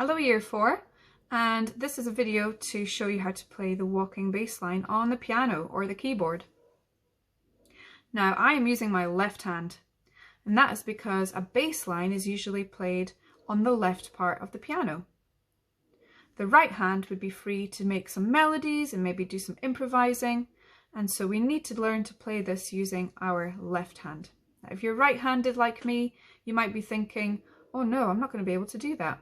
Hello Year 4, and this is a video to show you how to play the walking bass line on the piano or the keyboard. Now I am using my left hand, and that is because a bass line is usually played on the left part of the piano. The right hand would be free to make some melodies and maybe do some improvising, and so we need to learn to play this using our left hand. Now, if you're right-handed like me, you might be thinking, oh no, I'm not going to be able to do that.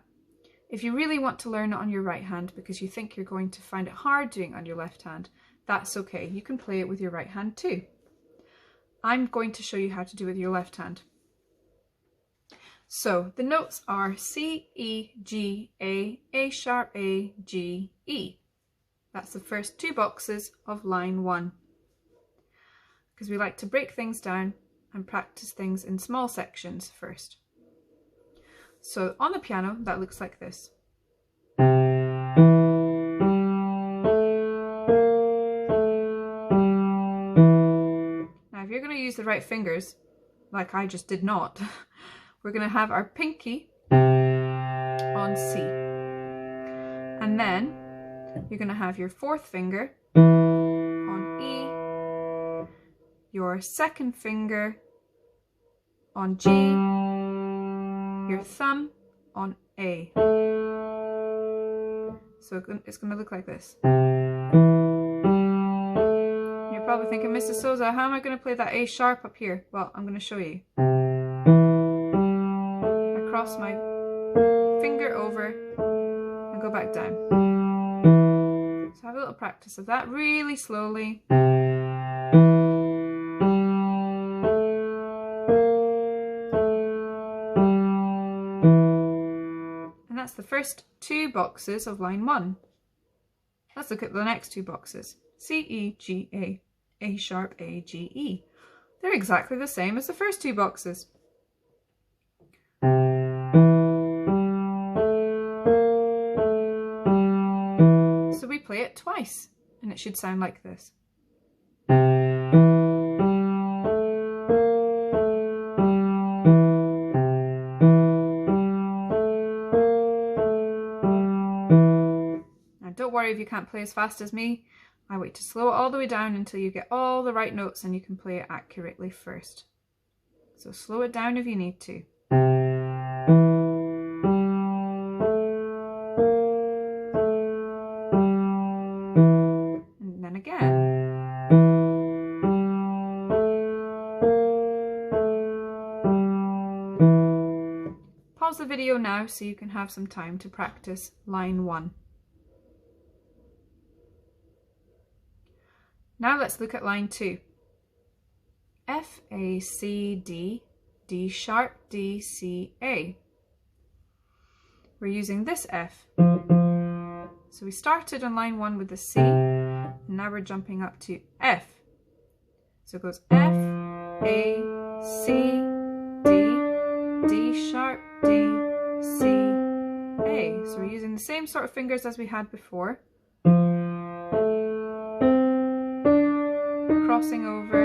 If you really want to learn it on your right hand because you think you're going to find it hard doing it on your left hand, that's okay. You can play it with your right hand too. I'm going to show you how to do it with your left hand. So the notes are C, E, G, A sharp, A, G, E. That's the first two boxes of line 1. Because we like to break things down and practice things in small sections first. So on the piano, that looks like this. Now, if you're going to use the right fingers, like I just did not, we're going to have our pinky on C. And then you're going to have your fourth finger on E, your second finger on G, your thumb on A. So it's going to look like this. You're probably thinking, Mrs. Souza, how am I going to play that A sharp up here? Well, I'm going to show you. I cross my finger over and go back down. So have a little practice of that really slowly. That's the first two boxes of line 1. Let's look at the next two boxes. C, E, G, A sharp, A, G, E. They're exactly the same as the first two boxes. So we play it twice, and it should sound like this. Don't worry if you can't play as fast as me. I wait to slow it all the way down until you get all the right notes and you can play it accurately first. So slow it down if you need to. And then again. Pause the video now so you can have some time to practice line 1. Now let's look at line 2. F, A, C, D, D sharp, D, C, A. We're using this F. So we started on line 1 with the C, and now we're jumping up to F. So it goes F, A, C, D, D sharp, D, C, A. So we're using the same sort of fingers as we had before. Crossing over,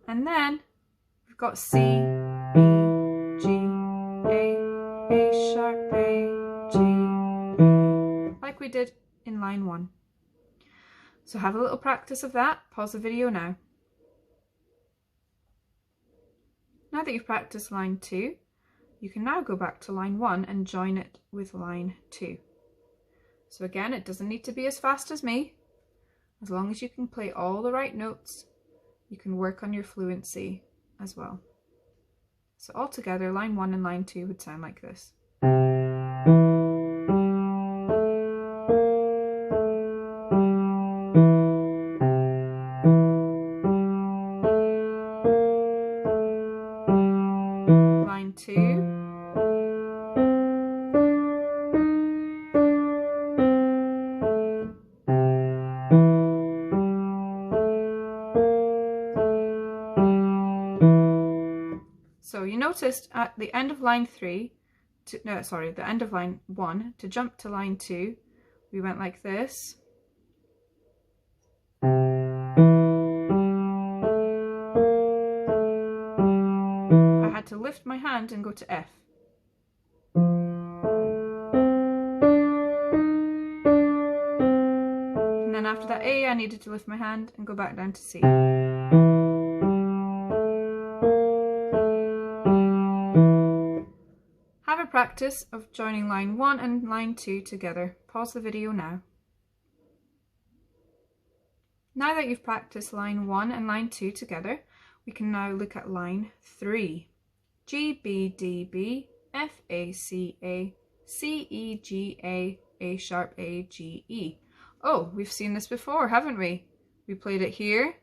and then we've got C, E, G, A sharp, A, G, E, like we did in line 1. So have a little practice of that. Pause the video now. Now that you've practiced line 2, you can now go back to line 1 and join it with line 2. So again, it doesn't need to be as fast as me. As long as you can play all the right notes, you can work on your fluency as well. So altogether, line 1 and line 2 would sound like this. Line 2. So you noticed at the end of line 3, the end of line 1, to jump to line 2, we went like this. I had to lift my hand and go to F. after that A, I needed to lift my hand and go back down to C. Have a practice of joining line 1 and line 2 together. Pause the video now. Now that you've practiced line 1 and line 2 together, we can now look at line 3. G, B, D, B, F, A, C, A, C, E, G, A sharp, A, G, E. Oh, we've seen this before, haven't we? We played it here,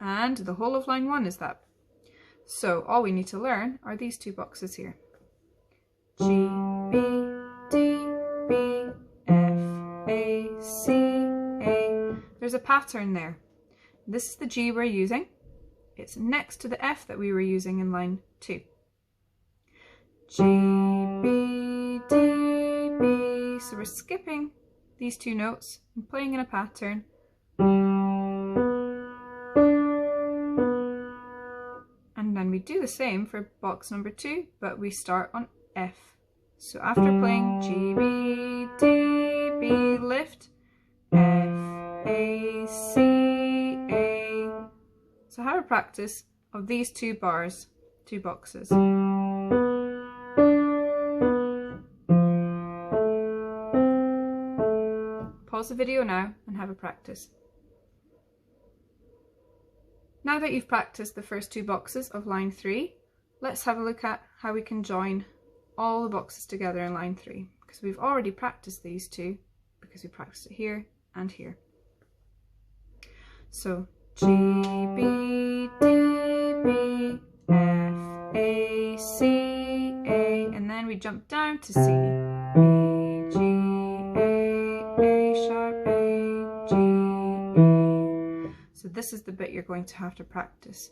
and the whole of line 1 is that. So all we need to learn are these two boxes here. G, B, D, B, F, A, C, A. There's a pattern there. This is the G we're using. It's next to the F that we were using in line 2. G, B, D, B. So we're skipping these two notes and playing in a pattern. And then we do the same for box number 2, but we start on F. So after playing G, B, D, B, lift, F, A, C, A. So have a practice of these two bars, two boxes. Pause the video now and have a practice. Now that you've practiced the first two boxes of line 3, let's have a look at how we can join all the boxes together in line 3, because we've already practiced these two, because we practiced it here and here. So G, B, D, B, F, A, C, A, and then we jump down to C, B, G, A sharp, A, G, E. So this is the bit you're going to have to practice.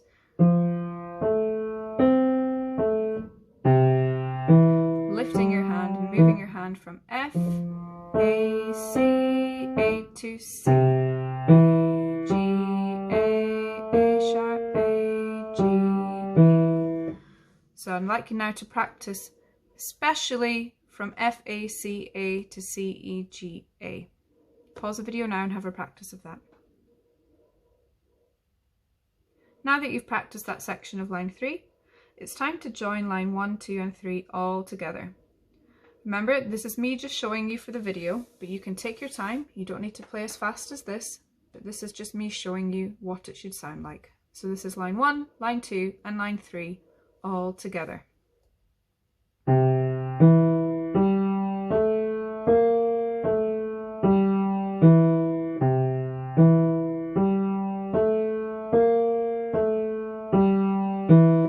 Lifting your hand and moving your hand from F, A, C, A to C, B, G, A sharp, A, G, E. So I'd like you now to practice, especially from F, A, C, A to C, E, G, A. Pause the video now and have a practice of that. Now that you've practiced that section of line 3, it's time to join line 1, 2 and 3 all together. Remember, this is me just showing you for the video, but you can take your time. You don't need to play as fast as this, but this is just me showing you what it should sound like. So this is line 1, line 2 and line 3 all together.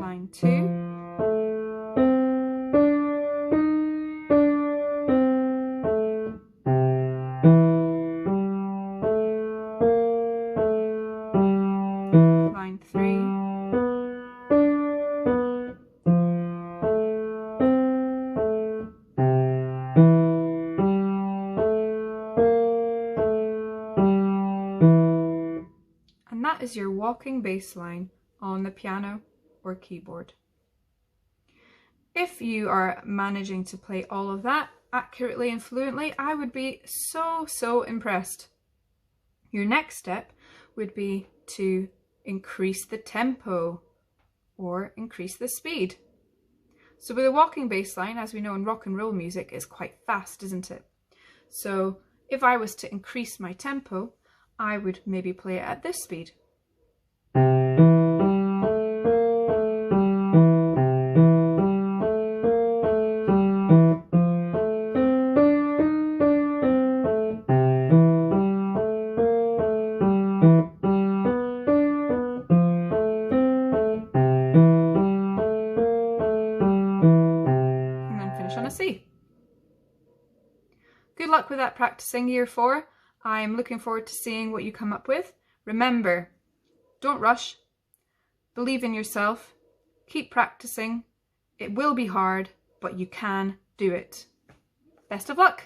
Line 2. Line 3. And that is your walking bass line on the piano or keyboard. If you are managing to play all of that accurately and fluently, I would be so impressed. Your next step would be to increase the tempo or increase the speed. So with a walking bass line, as we know in rock and roll music, is quite fast, isn't it? So if I was to increase my tempo, I would maybe play it at this speed. On a C. Good luck with that practicing year 4. I'm looking forward to seeing what you come up with. Remember, don't rush, believe in yourself, keep practicing. It will be hard, but you can do it. Best of luck!